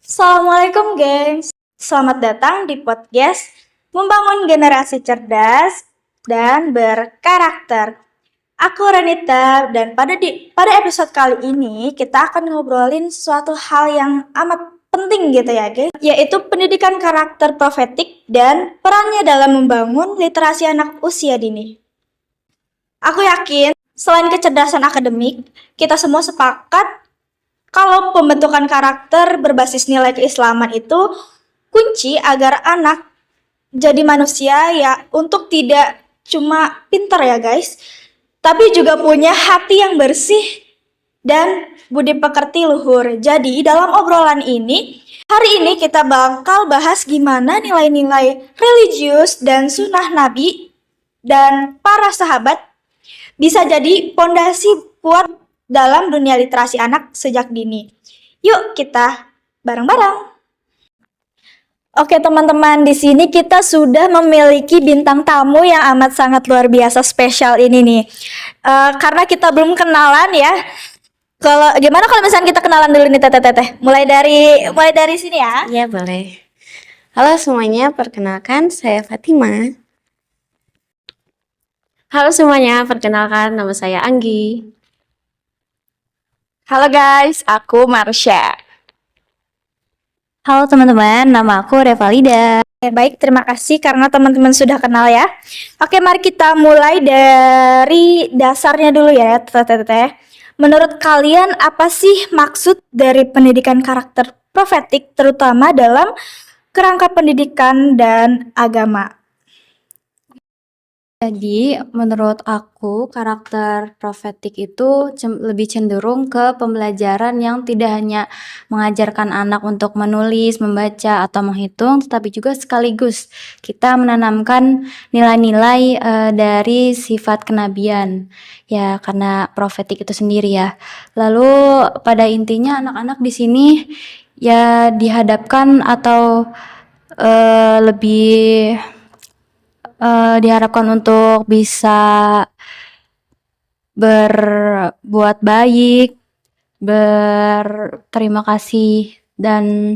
Assalamualaikum gengs, selamat datang di podcast Membangun Generasi Cerdas dan Berkarakter. Aku Renita dan pada episode kali ini kita akan ngobrolin sesuatu hal yang amat penting gitu ya guys, yaitu pendidikan karakter profetik dan perannya dalam membangun literasi anak usia dini. Aku yakin selain kecerdasan akademik, kita semua sepakat kalau pembentukan karakter berbasis nilai keislaman itu kunci agar anak jadi manusia ya untuk tidak cuma pintar ya guys, tapi juga punya hati yang bersih dan budi pekerti luhur. Jadi dalam obrolan ini, hari ini kita bakal bahas gimana nilai-nilai religius dan sunnah Nabi dan para sahabat bisa jadi pondasi kuat dalam dunia literasi anak sejak dini. Yuk kita bareng-bareng. Oke teman-teman, di sini kita sudah memiliki bintang tamu yang amat sangat luar biasa spesial ini nih. Karena kita belum kenalan ya. Gimana kalau misalnya kita kenalan dulu nih teteh-teteh? Mulai dari sini ya. Iya boleh. Halo semuanya, perkenalkan saya Fatima. Halo semuanya, perkenalkan nama saya Anggi. Halo guys, aku Marsha. Halo teman-teman, nama aku Revalida. Baik, terima kasih karena teman-teman sudah kenal ya. Oke, mari kita mulai dari dasarnya dulu ya, teteh-teteh. Menurut kalian apa sih maksud dari pendidikan karakter profetik terutama dalam kerangka pendidikan dan agama? Jadi, menurut aku, karakter profetik itu lebih cenderung ke pembelajaran yang tidak hanya mengajarkan anak untuk menulis, membaca, atau menghitung, tetapi juga sekaligus kita menanamkan nilai-nilai dari sifat kenabian. Ya, karena profetik itu sendiri ya. Lalu, pada intinya anak-anak di sini ya dihadapkan atau lebih diharapkan untuk bisa berbuat baik, berterima kasih, dan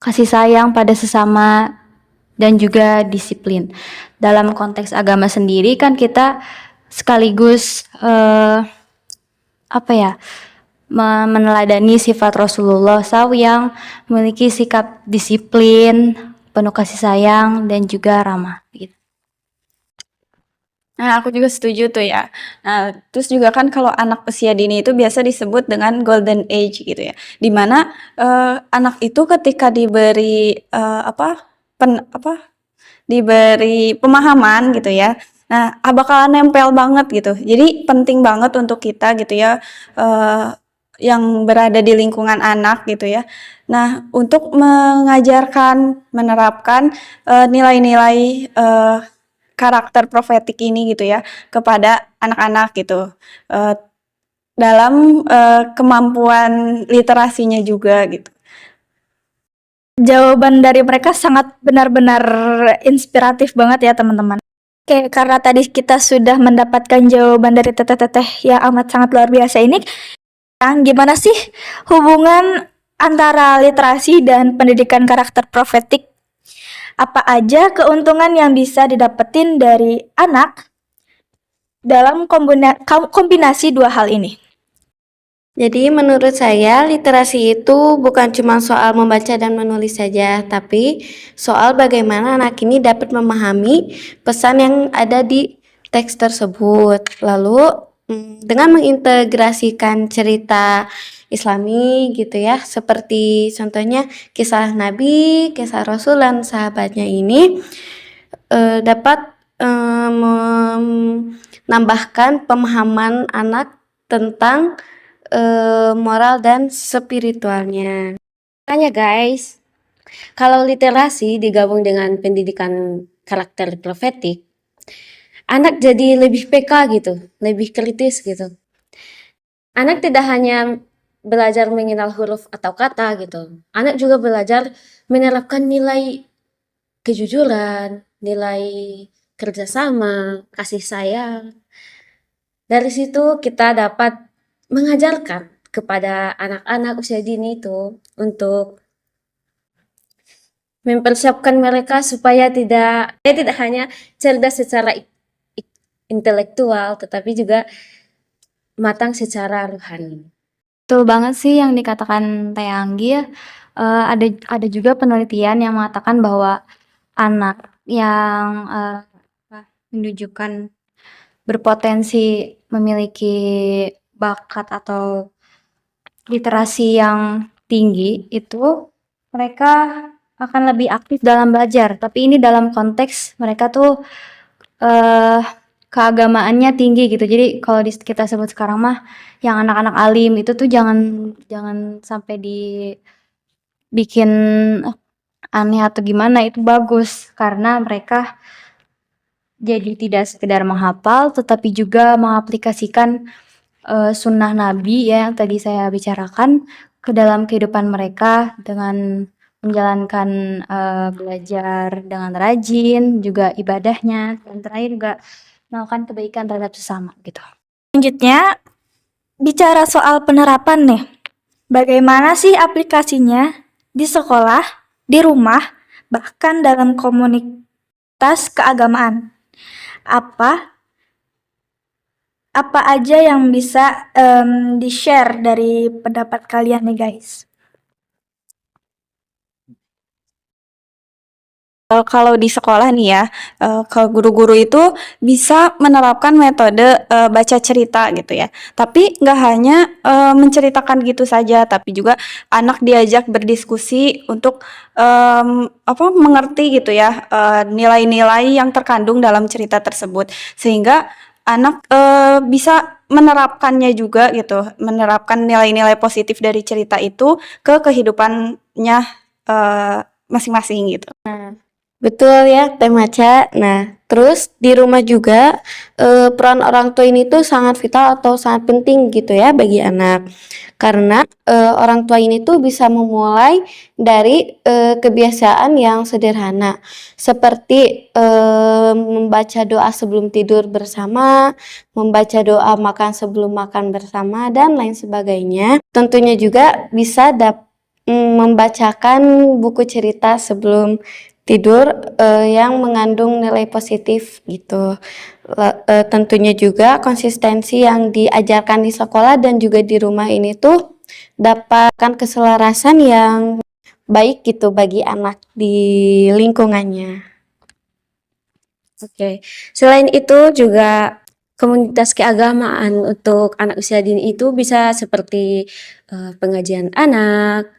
kasih sayang pada sesama, dan juga disiplin. Dalam konteks agama sendiri kan kita sekaligus meneladani sifat Rasulullah SAW yang memiliki sikap disiplin, penuh kasih sayang, dan juga ramah gitu. Nah, aku juga setuju tuh ya. Nah, terus juga kan kalau anak usia dini itu biasa disebut dengan golden age gitu ya. Dimana anak itu ketika diberi diberi pemahaman gitu ya. Nah, bakalan nempel banget gitu. Jadi penting banget untuk kita gitu ya, yang berada di lingkungan anak gitu ya. Nah, untuk mengajarkan, menerapkan nilai-nilai karakter profetik ini gitu ya kepada anak-anak gitu, dalam kemampuan literasinya juga gitu. Jawaban dari mereka sangat benar-benar inspiratif banget ya teman-teman. Oke, karena tadi kita sudah mendapatkan jawaban dari teteh-teteh yang amat sangat luar biasa ini, gimana sih hubungan antara literasi dan pendidikan karakter profetik? Apa aja keuntungan yang bisa didapetin dari anak dalam kombinasi dua hal ini? Jadi menurut saya literasi itu bukan cuma soal membaca dan menulis saja, tapi soal bagaimana anak ini dapat memahami pesan yang ada di teks tersebut. Lalu dengan mengintegrasikan cerita Islami gitu ya, seperti contohnya kisah Nabi, kisah Rasul dan sahabatnya ini dapat menambahkan pemahaman anak tentang moral dan spiritualnya. Makanya guys, kalau literasi digabung dengan pendidikan karakter profetik, anak jadi lebih peka gitu, lebih kritis gitu. Anak tidak hanya belajar mengenal huruf atau kata gitu, anak juga belajar menerapkan nilai kejujuran, nilai kerjasama, kasih sayang. Dari situ kita dapat mengajarkan kepada anak-anak usia dini itu untuk mempersiapkan mereka supaya tidak hanya cerdas secara intelektual, tetapi juga matang secara rohani. Betul banget sih yang dikatakan Teh Anggi ya. Ada juga penelitian yang mengatakan bahwa anak yang menunjukkan berpotensi memiliki bakat atau literasi yang tinggi itu mereka akan lebih aktif dalam belajar. Tapi ini dalam konteks mereka tuh keagamaannya tinggi gitu. Jadi kalau kita sebut sekarang mah yang anak-anak alim itu tuh jangan sampai dibikin aneh atau gimana, itu bagus karena mereka jadi tidak sekedar menghafal tetapi juga mengaplikasikan sunnah Nabi ya yang tadi saya bicarakan ke dalam kehidupan mereka dengan menjalankan belajar dengan rajin, juga ibadahnya, dan terakhir juga melakukan kebaikan terhadap sesama gitu. Selanjutnya, bicara soal penerapan nih. Bagaimana sih aplikasinya di sekolah, di rumah, bahkan dalam komunitas keagamaan? Apa aja yang bisa di-share dari pendapat kalian nih guys? Kalau di sekolah nih ya, kalau guru-guru itu bisa menerapkan metode baca cerita gitu ya. Tapi nggak hanya menceritakan gitu saja, tapi juga anak diajak berdiskusi untuk mengerti gitu ya nilai-nilai yang terkandung dalam cerita tersebut, sehingga anak bisa menerapkannya juga gitu, menerapkan nilai-nilai positif dari cerita itu ke kehidupannya masing-masing gitu. Betul ya, Teh Maca. Nah, terus di rumah juga peran orang tua ini tuh sangat vital atau sangat penting gitu ya bagi anak. Karena orang tua ini tuh bisa memulai dari kebiasaan yang sederhana, seperti membaca doa sebelum tidur bersama, membaca doa makan sebelum makan bersama, dan lain sebagainya. Tentunya juga bisa membacakan buku cerita sebelum tidur yang mengandung nilai positif gitu. Tentunya juga konsistensi yang diajarkan di sekolah dan juga di rumah ini tuh dapatkan keselarasan yang baik gitu bagi anak di lingkungannya. Oke, selain itu juga komunitas keagamaan untuk anak usia dini itu bisa seperti pengajian anak,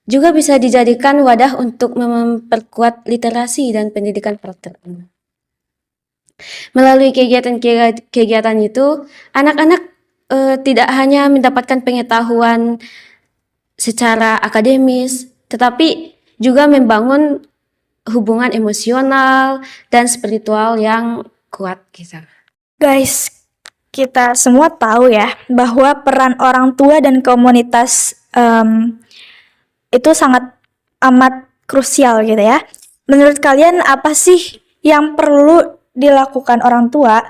juga bisa dijadikan wadah untuk memperkuat literasi dan pendidikan karakter anak. Melalui kegiatan itu, anak-anak tidak hanya mendapatkan pengetahuan secara akademis, tetapi juga membangun hubungan emosional dan spiritual yang kuat gitu. Guys, kita semua tahu ya bahwa peran orang tua dan komunitas itu sangat amat krusial gitu ya. Menurut kalian apa sih yang perlu dilakukan orang tua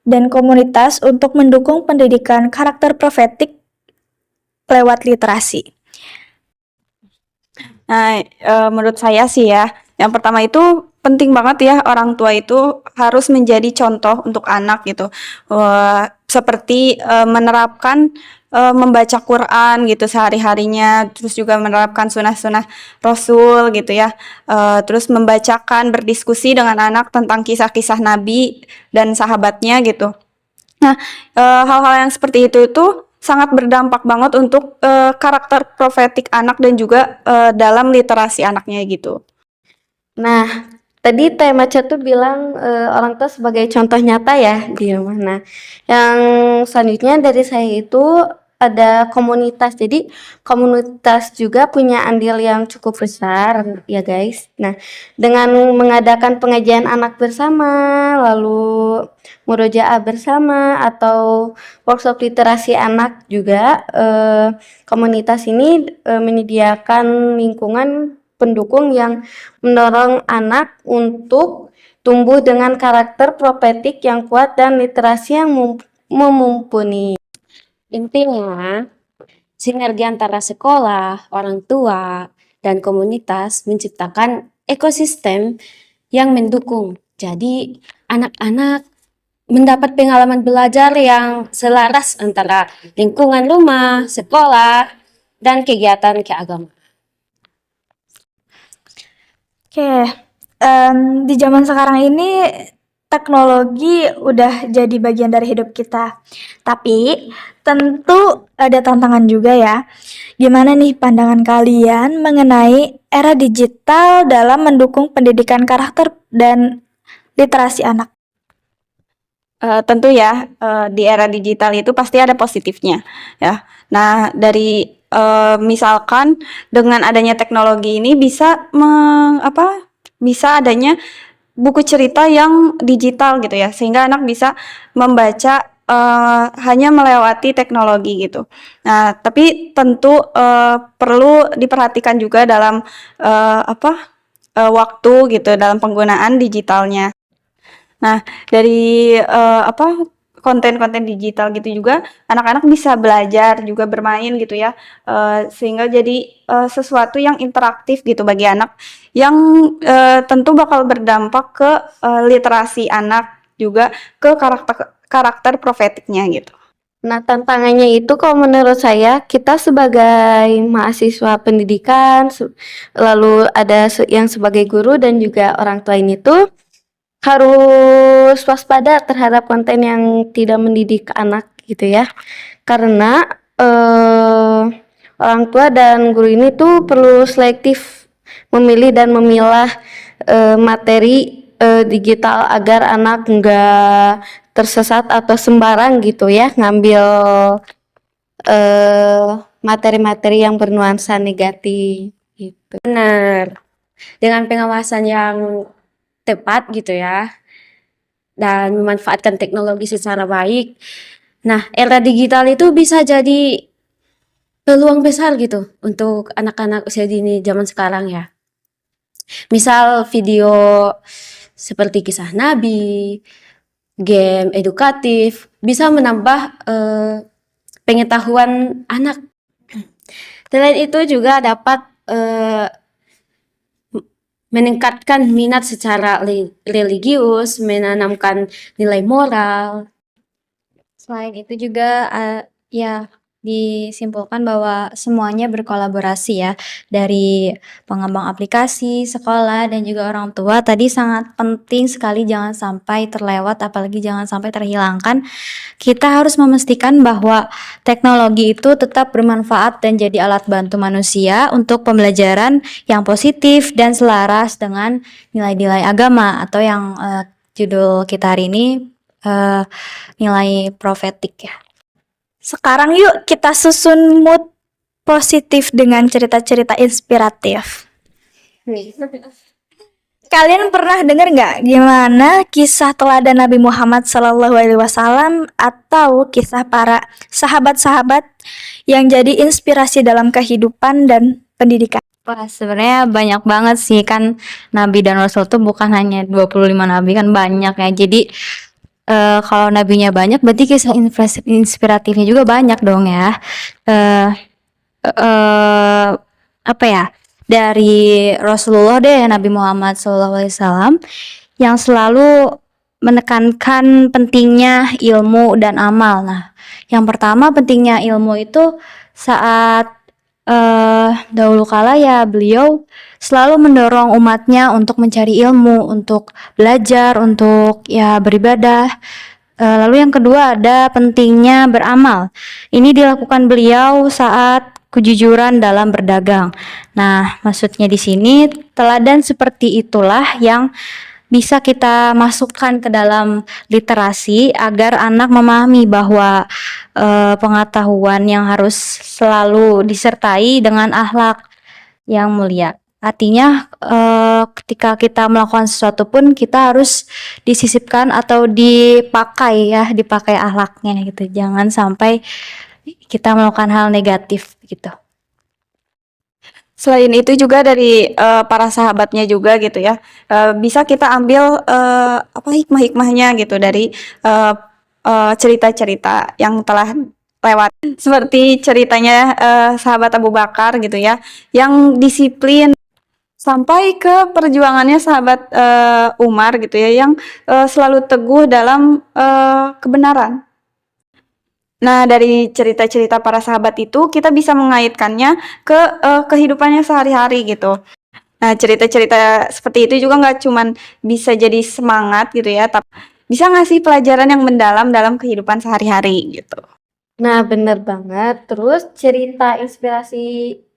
dan komunitas untuk mendukung pendidikan karakter profetik lewat literasi? Nah, menurut saya sih ya, yang pertama itu penting banget ya orang tua itu harus menjadi contoh untuk anak gitu. Seperti menerapkan membaca Quran gitu sehari-harinya, terus juga menerapkan sunnah-sunnah Rasul gitu ya. Terus membacakan, berdiskusi dengan anak tentang kisah-kisah Nabi dan sahabatnya gitu. Nah, hal-hal yang seperti itu sangat berdampak banget untuk karakter profetik anak dan juga dalam literasi anaknya gitu. Nah, tadi Teh Maca tuh bilang orang tua sebagai contoh nyata ya di rumah. Nah, yang selanjutnya dari saya itu ada komunitas. Jadi komunitas juga punya andil yang cukup besar ya guys. Nah, dengan mengadakan pengajian anak bersama, lalu murojaah bersama atau workshop literasi anak juga, komunitas ini menyediakan lingkungan pendukung yang mendorong anak untuk tumbuh dengan karakter profetik yang kuat dan literasi yang mumpuni. Intinya, sinergi antara sekolah, orang tua, dan komunitas menciptakan ekosistem yang mendukung. Jadi, anak-anak mendapat pengalaman belajar yang selaras antara lingkungan rumah, sekolah, dan kegiatan keagamaan. Oke, di zaman sekarang ini teknologi udah jadi bagian dari hidup kita. Tapi tentu ada tantangan juga ya. Gimana nih pandangan kalian mengenai era digital dalam mendukung pendidikan karakter dan literasi anak? Tentu ya, di era digital itu pasti ada positifnya, ya. Nah, dari misalkan dengan adanya teknologi ini bisa adanya buku cerita yang digital gitu ya, sehingga anak bisa membaca hanya melewati teknologi gitu. Nah, tapi tentu perlu diperhatikan juga dalam waktu gitu dalam penggunaan digitalnya. Nah, dari konten-konten digital gitu juga anak-anak bisa belajar juga bermain gitu ya, sehingga jadi sesuatu yang interaktif gitu bagi anak yang tentu bakal berdampak ke literasi anak juga ke karakter profetiknya gitu. Nah, tantangannya itu kalau menurut saya, kita sebagai mahasiswa pendidikan, lalu ada yang sebagai guru dan juga orang tua ini tuh harus waspada terhadap konten yang tidak mendidik anak gitu ya. Karena orang tua dan guru ini tuh perlu selektif memilih dan memilah materi digital agar anak enggak tersesat atau sembarang gitu ya ngambil materi-materi yang bernuansa negatif gitu. Benar. Dengan pengawasan yang tepat gitu ya, dan memanfaatkan teknologi secara baik. Nah, era digital itu bisa jadi peluang besar gitu untuk anak-anak usia dini zaman sekarang ya. Misal video seperti kisah nabi, game edukatif, bisa menambah pengetahuan anak. Selain itu juga dapat meningkatkan minat secara religius, menanamkan nilai moral. Selain itu juga ya disimpulkan bahwa semuanya berkolaborasi ya, dari pengembang aplikasi, sekolah, dan juga orang tua. Tadi sangat penting sekali jangan sampai terlewat, apalagi jangan sampai terhilangkan. Kita harus memastikan bahwa teknologi itu tetap bermanfaat dan jadi alat bantu manusia untuk pembelajaran yang positif dan selaras dengan nilai-nilai agama, atau yang judul kita hari ini nilai profetik ya. Sekarang yuk kita susun mood positif dengan cerita-cerita inspiratif. Kalian pernah dengar nggak gimana kisah teladan Nabi Muhammad SAW atau kisah para sahabat-sahabat yang jadi inspirasi dalam kehidupan dan pendidikan? Wah, sebenarnya banyak banget sih, kan nabi dan rasul tuh bukan hanya 25 nabi, kan banyak ya. Jadi kalau nabinya banyak berarti kisah inspiratifnya juga banyak dong ya. Apa ya? Dari Rasulullah deh, Nabi Muhammad SAW, yang selalu menekankan pentingnya ilmu dan amal. Nah, yang pertama pentingnya ilmu itu saat dahulu kala ya beliau selalu mendorong umatnya untuk mencari ilmu, untuk belajar, untuk ya beribadah. Lalu yang kedua ada pentingnya beramal. Ini dilakukan beliau saat kejujuran dalam berdagang. Nah, maksudnya di sini teladan seperti itulah yang bisa kita masukkan ke dalam literasi agar anak memahami bahwa pengetahuan yang harus selalu disertai dengan akhlak yang mulia. Artinya ketika kita melakukan sesuatu pun kita harus disisipkan atau dipakai akhlaknya gitu. Jangan sampai kita melakukan hal negatif gitu. Selain itu juga dari para sahabatnya juga gitu ya, bisa kita ambil hikmah-hikmahnya gitu dari cerita-cerita yang telah lewat seperti ceritanya sahabat Abu Bakar gitu ya, yang disiplin, sampai ke perjuangannya sahabat Umar gitu ya, yang selalu teguh dalam kebenaran. Nah, dari cerita-cerita para sahabat itu kita bisa mengaitkannya ke kehidupannya sehari-hari gitu. Nah, cerita-cerita seperti itu juga nggak cuman bisa jadi semangat gitu ya, tapi bisa ngasih pelajaran yang mendalam dalam kehidupan sehari-hari gitu. Nah, bener banget. Terus cerita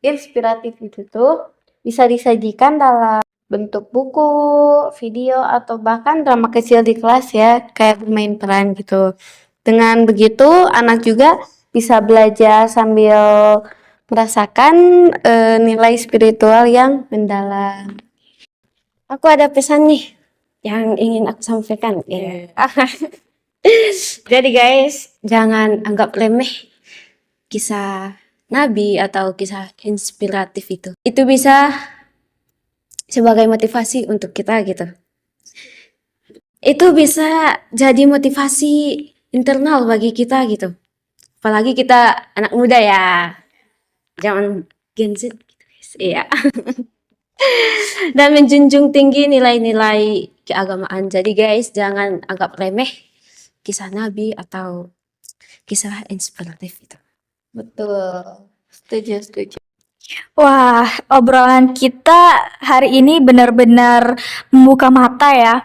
inspiratif itu tuh bisa disajikan dalam bentuk buku, video, atau bahkan drama kecil di kelas ya, kayak bermain peran gitu. Dengan begitu, anak juga bisa belajar sambil merasakan nilai spiritual yang mendalam. Aku ada pesan nih yang ingin aku sampaikan. Jadi guys, jangan anggap remeh kisah Nabi atau kisah inspiratif itu. Itu bisa sebagai motivasi untuk kita gitu. Itu bisa jadi motivasi internal bagi kita gitu. Apalagi kita anak muda ya. Jangan Gen Z gitu guys. Iya. Dan menjunjung tinggi nilai-nilai keagamaan. Jadi guys, jangan anggap remeh kisah Nabi atau kisah inspiratif itu. Betul. Setuju. Wah, obrolan kita hari ini benar-benar membuka mata ya.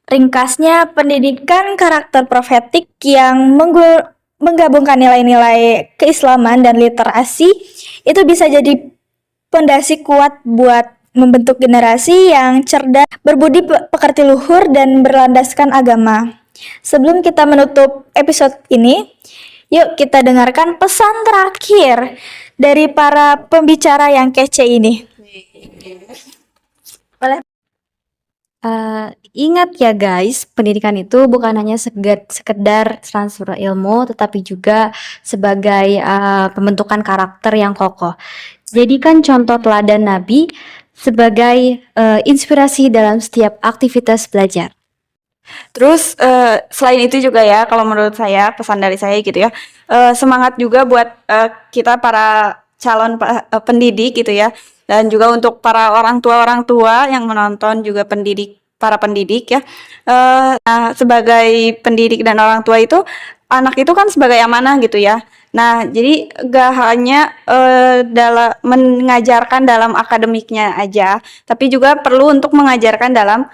Ringkasnya, pendidikan karakter profetik yang menggabungkan nilai-nilai keislaman dan literasi itu bisa jadi pondasi kuat buat membentuk generasi yang cerdas, berbudi pekerti luhur, dan berlandaskan agama. Sebelum kita menutup episode ini, yuk kita dengarkan pesan terakhir dari para pembicara yang kece ini. Ingat ya guys, pendidikan itu bukan hanya sekedar transfer ilmu, tetapi juga sebagai pembentukan karakter yang kokoh. Jadikan contoh teladan Nabi sebagai inspirasi dalam setiap aktivitas belajar. Terus selain itu juga ya, kalau menurut saya, pesan dari saya gitu ya, semangat juga buat kita para calon pendidik gitu ya, dan juga untuk para orang tua yang menonton juga para pendidik ya. Nah, sebagai pendidik dan orang tua itu, anak itu kan sebagai amanah gitu ya. Nah, jadi gak hanya dalam mengajarkan dalam akademiknya aja, tapi juga perlu untuk mengajarkan dalam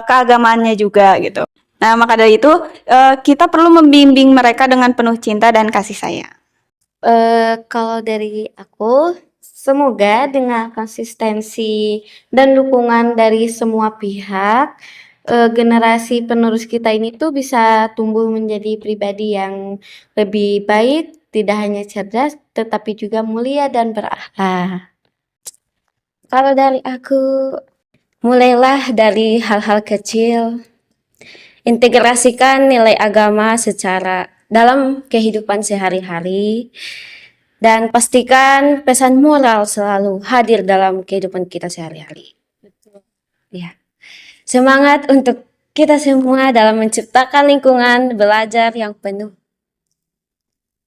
keagamaannya juga gitu. Nah, maka dari itu kita perlu membimbing mereka dengan penuh cinta dan kasih sayang. Kalau dari aku, semoga dengan konsistensi dan dukungan dari semua pihak, generasi penerus kita ini tuh bisa tumbuh menjadi pribadi yang lebih baik, tidak hanya cerdas, tetapi juga mulia dan berakhlak. Kalau dari aku, mulailah dari hal-hal kecil. Integrasikan nilai agama secara dalam kehidupan sehari-hari. Dan pastikan pesan moral selalu hadir dalam kehidupan kita sehari-hari. Ya. Semangat untuk kita semua dalam menciptakan lingkungan belajar yang penuh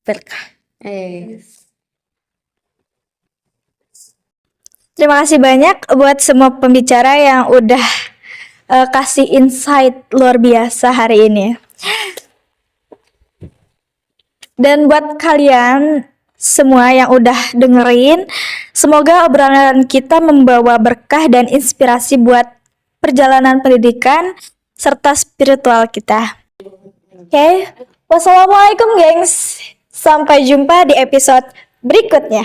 berkah. Terima kasih banyak buat semua pembicara yang udah kasih insight luar biasa hari ini. Dan buat kalian semua yang udah dengerin, semoga obrolan kita membawa berkah dan inspirasi buat perjalanan pendidikan serta spiritual kita. Oke, wassalamualaikum gengs. Sampai jumpa di episode berikutnya.